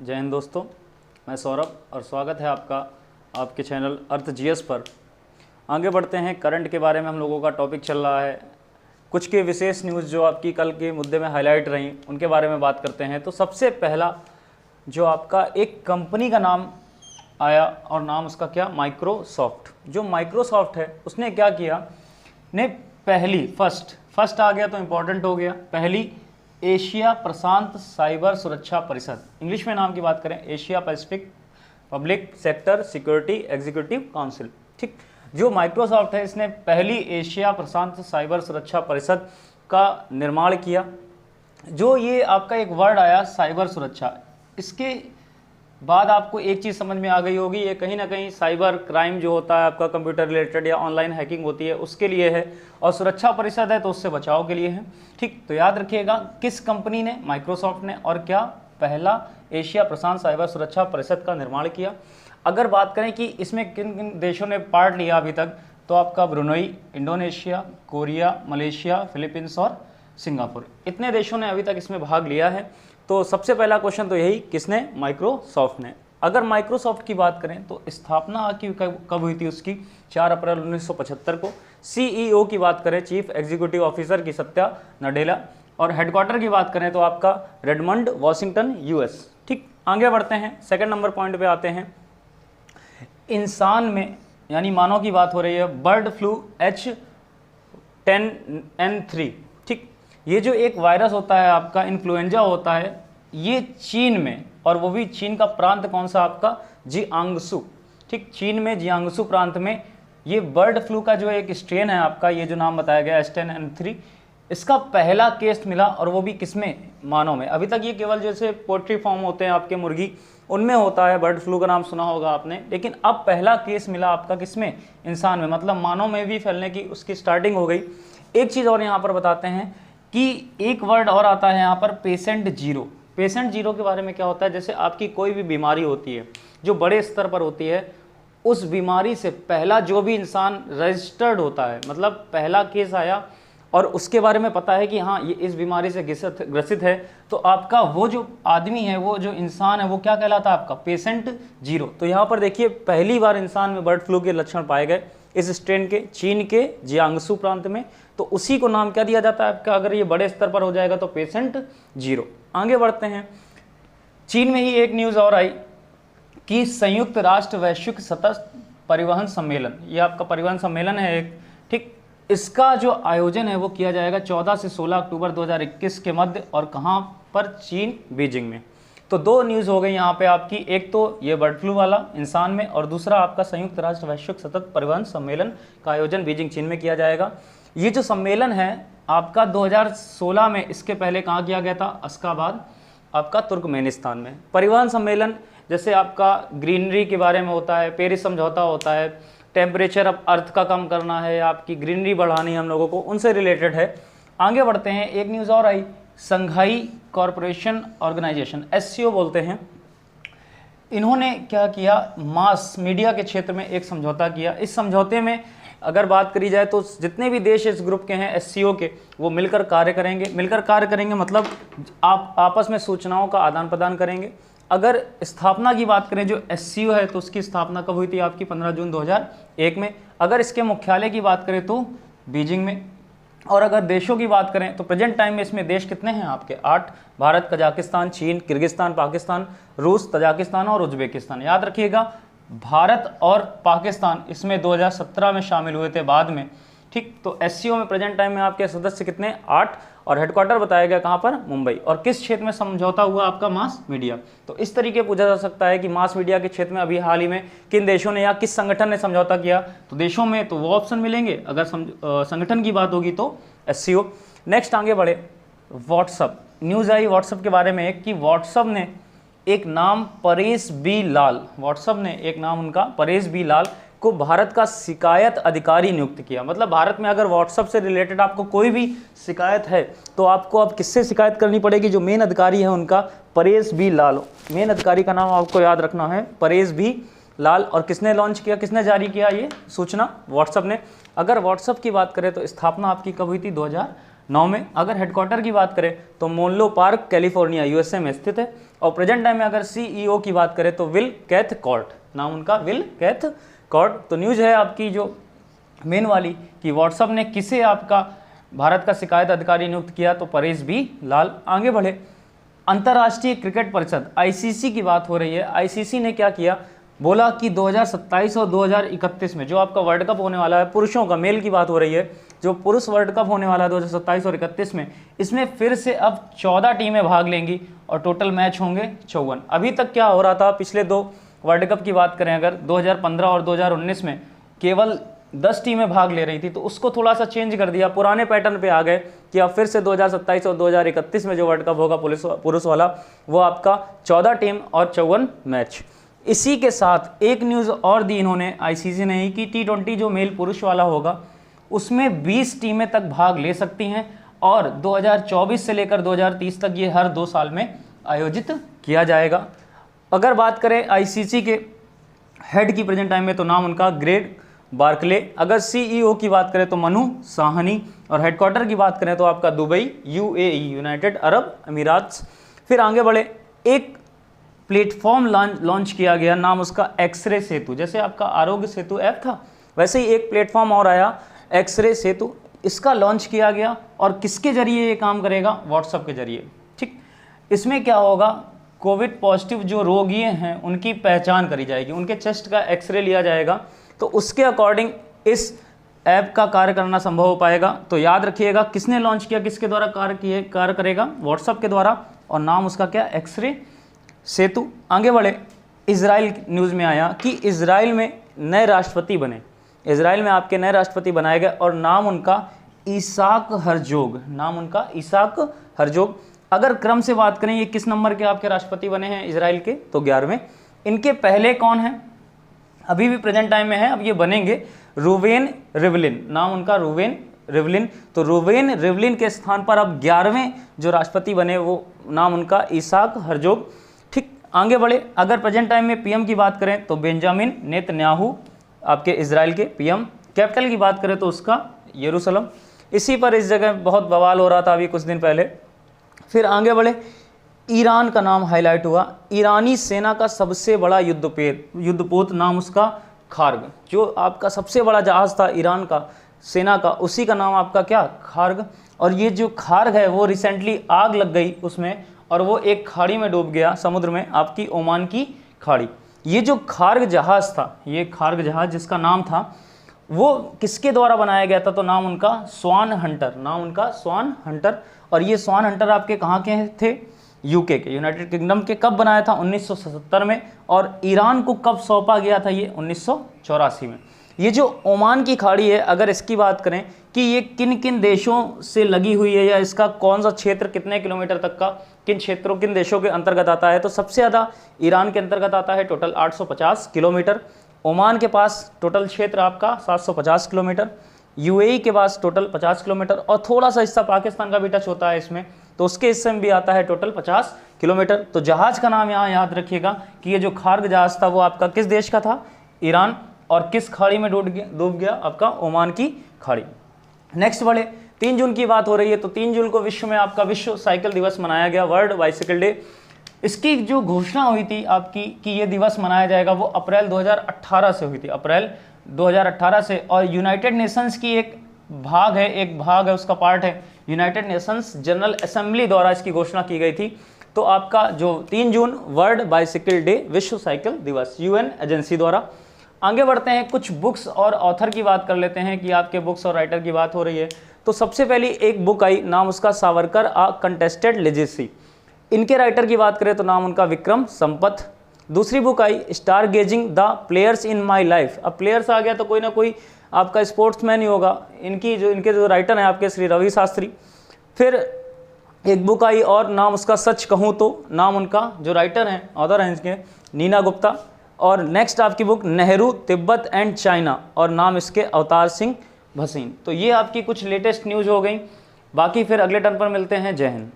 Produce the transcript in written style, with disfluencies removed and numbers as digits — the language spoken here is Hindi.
जय हिंद दोस्तों, मैं सौरभ और स्वागत है आपका आपके चैनल अर्थ जीएस पर। आगे बढ़ते हैं। करंट के बारे में हम लोगों का टॉपिक चल रहा है। कुछ के विशेष न्यूज़ जो आपकी कल के मुद्दे में हाईलाइट रही उनके बारे में बात करते हैं। तो सबसे पहला जो आपका एक कंपनी का नाम आया और नाम उसका क्या, माइक्रोसॉफ्ट। जो माइक्रोसॉफ्ट है उसने क्या किया, ने पहली फर्स्ट आ गया तो इम्पोर्टेंट हो गया, पहली एशिया प्रशांत साइबर सुरक्षा परिषद, इंग्लिश में नाम की बात करें Asia Pacific public sector security executive council. ठीक, जो माइक्रोसॉफ्ट है इसने पहली एशिया प्रशांत साइबर सुरक्षा परिषद का निर्माण किया। जो ये आपका एक वर्ड आया साइबर सुरक्षा, इसके बाद आपको एक चीज़ समझ में आ गई होगी, ये कहीं ना कहीं साइबर क्राइम जो होता है आपका कंप्यूटर रिलेटेड या ऑनलाइन हैकिंग होती है उसके लिए है, और सुरक्षा परिषद है तो उससे बचाव के लिए है। ठीक, तो याद रखिएगा किस कंपनी ने, माइक्रोसॉफ्ट ने, और क्या पहला एशिया प्रशांत साइबर सुरक्षा परिषद का निर्माण किया। अगर बात करें कि इसमें किन किन देशों ने पार्ट लिया अभी तक, तो आपका Brunei, Indonesia, Korea, Malaysia, Philippines और सिंगापुर, इतने देशों ने अभी तक इसमें भाग लिया है। तो सबसे पहला क्वेश्चन तो यही, किसने, माइक्रोसॉफ्ट ने। अगर माइक्रोसॉफ्ट की बात करें तो स्थापना की कब हुई थी उसकी, 4 अप्रैल 1975 को। सीईओ की बात करें, चीफ एग्जीक्यूटिव ऑफिसर की सत्या नडेला, और हेडक्वार्टर की बात करें तो आपका रेडमंड वाशिंगटन यूएस। ठीक, आगे बढ़ते हैं, सेकंड नंबर पॉइंट पे आते हैं। इंसान में यानी मानव की बात हो रही है, बर्ड फ्लू H10N3। ठीक, ये जो एक वायरस होता है आपका, इन्फ्लुएंजा होता है, ये चीन में, और वो भी चीन का प्रांत कौन सा आपका, जियांगसू। ठीक, चीन में जियांगसू प्रांत में ये बर्ड फ्लू का जो एक स्ट्रेन है आपका, ये जो नाम बताया गया H10N3, इसका पहला केस मिला, और वो भी किसमें, मानव में। अभी तक ये केवल जैसे पोल्ट्री फार्म होते हैं आपके मुर्गी, उनमें होता है, बर्ड फ्लू का नाम सुना होगा आपने, लेकिन अब पहला केस मिला आपका किसमें, इंसान में, मतलब मानव में भी फैलने की उसकी स्टार्टिंग हो गई। एक चीज़ और यहाँ पर बताते हैं कि एक वर्ड और आता है यहाँ पर, पेशेंट जीरो। पेशेंट जीरो के बारे में क्या होता है, जैसे आपकी कोई भी बीमारी होती है जो बड़े स्तर पर होती है, उस बीमारी से पहला जो भी इंसान रजिस्टर्ड होता है, मतलब पहला केस आया और उसके बारे में पता है कि हाँ ये इस बीमारी से ग्रसित है, तो आपका वो जो आदमी है, वो जो इंसान है, वो क्या कहलाता है आपका, पेशेंट जीरो। तो यहाँ पर देखिए पहली बार इंसान में बर्ड फ्लू के लक्षण पाए गए इस स्ट्रेन के, चीन के जियांगसू प्रांत में। तो उसी को नाम क्या दिया जाता है आपका, अगर ये बड़े स्तर पर हो जाएगा तो पेशेंट जीरो। आगे बढ़ते हैं। चीन में ही एक न्यूज़ और आई कि संयुक्त राष्ट्र वैश्विक सतत परिवहन सम्मेलन, ये आपका परिवहन सम्मेलन है एक, ठीक, इसका जो आयोजन है वो किया जाएगा 14 से 16 अक्टूबर 2021 के मध्य, और कहाँ पर, चीन, बीजिंग में। तो दो न्यूज़ हो गई यहाँ पे आपकी, एक तो ये बर्ड फ्लू वाला इंसान में, और दूसरा आपका संयुक्त राष्ट्र वैश्विक सतत परिवहन सम्मेलन का आयोजन बीजिंग, चीन में किया जाएगा। ये जो सम्मेलन है आपका 2016 में, इसके पहले कहाँ किया गया था, अशगाबाद, आपका तुर्कमेनिस्तान में। परिवहन सम्मेलन जैसे आपका ग्रीनरी के बारे में होता है, पेरिस समझौता होता है, टेम्परेचर अब अर्थ का कम करना है, आपकी ग्रीनरी बढ़ानी है हम लोगों को, उनसे रिलेटेड है। आगे बढ़ते हैं। एक न्यूज़ और आई, संघाई कॉरपोरेशन ऑर्गेनाइजेशन, SCO बोलते हैं, इन्होंने क्या किया, मास मीडिया के क्षेत्र में एक समझौता किया। इस समझौते में अगर बात करी जाए तो जितने भी देश इस ग्रुप के हैं SCO के, वो मिलकर कार्य करेंगे। मिलकर कार्य करेंगे मतलब आप आपस में सूचनाओं का आदान प्रदान करेंगे। अगर स्थापना की बात करें, जो SCO है तो उसकी स्थापना कब हुई थी आपकी, 15 जून 2001 में। अगर इसके मुख्यालय की बात करें तो बीजिंग में। और अगर देशों की बात करें तो प्रेजेंट टाइम में इसमें देश कितने हैं आपके, 8, भारत, कजाकिस्तान, चीन, किर्गिस्तान, पाकिस्तान, रूस, तजाकिस्तान और उज्बेकिस्तान। याद रखिएगा भारत और पाकिस्तान इसमें 2017 में शामिल हुए थे बाद में। ठीक, तो SCO में प्रेजेंट टाइम में आपके सदस्य कितने, 8, और हेडक्वार्टर बताया गया कहाँ पर, मुंबई। और किस क्षेत्र में समझौता हुआ आपका, मास मीडिया। तो इस तरीके पूछा जा सकता है कि मास मीडिया के क्षेत्र में अभी हाल ही में किन देशों ने या किस संगठन ने समझौता किया, तो देशों में तो वो ऑप्शन मिलेंगे, अगर संगठन की बात होगी तो SCO। नेक्स्ट आगे बढ़े, व्हाट्सअप न्यूज़ आई व्हाट्सअप के बारे में एक, कि व्हाट्सअप ने एक नाम परेश बी लाल, व्हाट्सअप ने एक नाम उनका परेश बी लाल को भारत का शिकायत अधिकारी नियुक्त किया। मतलब भारत में अगर व्हाट्सएप से रिलेटेड आपको कोई भी शिकायत है तो आपको अब किससे शिकायत करनी पड़ेगी, जो मेन अधिकारी है उनका परेश बी लाल। मेन अधिकारी का नाम आपको याद रखना है, परेश बी लाल। और किसने लॉन्च किया, किसने जारी किया ये सूचना, व्हाट्सएप ने। अगर व्हाट्सएप की बात करें तो स्थापना आपकी कब हुई थी, 2009 में। अगर हेडक्वार्टर की बात करें तो मोनलो पार्क कैलिफोर्निया USA में स्थित है। और प्रेजेंट टाइम में अगर CEO की बात करें तो विल कैथकॉर्ट, नाम उनका विल कैथकॉर्ट। तो न्यूज़ है आपकी जो मेन वाली कि व्हाट्सएप ने किसे आपका भारत का शिकायत अधिकारी नियुक्त किया, तो परेश बी लाल। आगे बढ़े, अंतर्राष्ट्रीय क्रिकेट परिषद ICC की बात हो रही है। ICC ने क्या किया, बोला कि 2027 और 2031 में जो आपका वर्ल्ड कप होने वाला है पुरुषों का, मेल की बात हो रही है, जो पुरुष वर्ल्ड कप होने वाला है 2027 और 31 में, इसमें फिर से अब 14 टीमें भाग लेंगी और टोटल मैच होंगे 54। अभी तक क्या हो रहा था, पिछले 2 वर्ल्ड कप की बात करें अगर 2015 और 2019 में केवल 10 टीमें भाग ले रही थी, तो उसको थोड़ा सा चेंज कर दिया, पुराने पैटर्न पे आ गए कि अब फिर से 2027 और 2031 में जो वर्ल्ड कप होगा पुरुष वाला, वो आपका 14 टीम और 54 मैच। इसी के साथ एक न्यूज़ और दी इन्होंने ICC ने ही कि T20 जो मेल पुरुष वाला होगा उसमें 20 टीमें तक भाग ले सकती हैं और 2024 से लेकर 2030 तक ये हर 2 साल में आयोजित किया जाएगा। अगर बात करें ICC के हेड की प्रेजेंट टाइम में, तो नाम उनका ग्रेग बार्कले। अगर CEO की बात करें तो मनु साहनी, और हेडक्वार्टर की बात करें तो आपका दुबई UAE, यूनाइटेड अरब अमीरात। फिर आगे बढ़े, एक प्लेटफॉर्म लॉन्च किया गया, नाम उसका एक्सरे सेतु। जैसे आपका आरोग्य सेतु ऐप था, वैसे ही एक प्लेटफॉर्म और आया एक्सरे सेतु, इसका लॉन्च किया गया। और किसके जरिए ये काम करेगा, व्हाट्सएप के जरिए। ठीक, इसमें क्या होगा, कोविड पॉजिटिव जो रोगी हैं उनकी पहचान करी जाएगी, उनके चेस्ट का एक्सरे लिया जाएगा, तो उसके अकॉर्डिंग इस ऐप का कार्य करना संभव हो पाएगा। तो याद रखिएगा किसने लॉन्च किया, किसके द्वारा कार्य करेगा, व्हाट्सएप के द्वारा, और नाम उसका क्या, एक्सरे सेतु। आगे बढ़े, इजराइल न्यूज़ में आया कि इजराइल में नए राष्ट्रपति बने, इजराइल में आपके नए राष्ट्रपति बनाए गए और नाम उनका इसाक हरजोग, नाम उनका इसाक हरजोग। अगर क्रम से बात करें ये किस नंबर के आपके राष्ट्रपति बने हैं इजराइल के, तो 11वें। इनके पहले कौन हैं, अभी भी प्रेजेंट टाइम में है, अब ये बनेंगे रूवेन रिवलिन, नाम उनका रूवेन रिवलिन। तो रूवेन रिवलिन के स्थान पर अब 11वें जो राष्ट्रपति बने वो नाम उनका इसाक हरजोग। ठीक, आगे बढ़े, अगर प्रेजेंट टाइम में PM की बात करें तो बेंजामिन नेतन्याहू, आपके इजराइल के PM। कैपिटल की बात करें तो उसका यरूशलेम। इसी पर इस जगह बहुत बवाल हो रहा था अभी कुछ दिन पहले। फिर आगे बढ़े, ईरान का नाम हाईलाइट हुआ, ईरानी सेना का सबसे बड़ा युद्धपोत, नाम उसका खार्ग। जो आपका सबसे बड़ा जहाज़ था ईरान का सेना का, उसी का नाम आपका क्या, खार्ग। और ये जो खार्ग है वो रिसेंटली आग लग गई उसमें और वो एक खाड़ी में डूब गया, समुद्र में, आपकी ओमान की खाड़ी। ये जो खार्ग जहाज़ था, ये खार्ग जहाज़ जिसका नाम था, वो किसके द्वारा बनाया गया था, तो नाम उनका स्वान हंटर, नाम उनका स्वान हंटर। और ये स्वान हंटर आपके कहाँ के थे, UK के, यूनाइटेड किंगडम के। कब बनाया था, 1977 में। और ईरान को कब सौंपा गया था, ये 1984 में। ये जो ओमान की खाड़ी है, अगर इसकी बात करें कि ये किन किन देशों से लगी हुई है या इसका कौन सा क्षेत्र कितने किलोमीटर तक का किन क्षेत्रों किन देशों के अंतर्गत आता है, तो सबसे ज़्यादा ईरान के अंतर्गत आता है, टोटल 850 किलोमीटर। ओमान के पास टोटल क्षेत्र आपका 750 किलोमीटर, UAE के पास टोटल 50 किलोमीटर, और थोड़ा सा हिस्सा पाकिस्तान का भी टच होता है इसमें, तो उसके हिस्से में भी आता है टोटल 50 किलोमीटर। तो जहाज़ का नाम यहाँ याद रखिएगा कि ये जो खार्ग जहाज़ था वो आपका किस देश का था, ईरान। और किस खाड़ी में डूब गया, आपका ओमान की खाड़ी। नेक्स्ट बढ़े, 3 जून की बात हो रही है, तो 3 जून को विश्व में आपका विश्व साइकिल दिवस मनाया गया, वर्ल्ड बाइसिकल डे। इसकी जो घोषणा हुई थी आपकी कि ये दिवस मनाया जाएगा, वो अप्रैल 2018 से हुई थी, अप्रैल 2018 से। और यूनाइटेड नेशंस की एक भाग है उसका पार्ट है, यूनाइटेड नेशंस जनरल असेंबली द्वारा इसकी घोषणा की गई थी। तो आपका जो 3 जून वर्ल्ड बाइसिकल डे, विश्व साइकिल दिवस, UN एजेंसी द्वारा। आगे बढ़ते हैं, कुछ बुक्स और ऑथर की बात कर लेते हैं कि आपके बुक्स और राइटर की बात हो रही है। तो सबसे पहली एक बुक आई, नाम उसका सावरकर आ कंटेस्टेड लेजेसी। इनके राइटर की बात करें तो नाम उनका विक्रम संपत। दूसरी बुक आई star gazing the players in my life. अब प्लेयर्स आ गया तो कोई ना कोई आपका स्पोर्ट्समैन ही होगा, इनके जो राइटर हैं आपके श्री रवि शास्त्री। फिर एक बुक आई और नाम उसका सच कहूँ तो, नाम उनका जो राइटर हैं ऑथर हैं इसके नीना गुप्ता। और नेक्स्ट आपकी book Nehru Tibet and China, और नाम इसके अवतार सिंह भसीन। तो ये आपकी कुछ लेटेस्ट न्यूज़ हो गई, बाकी फिर अगले टर्न पर मिलते हैं। जय हिंद।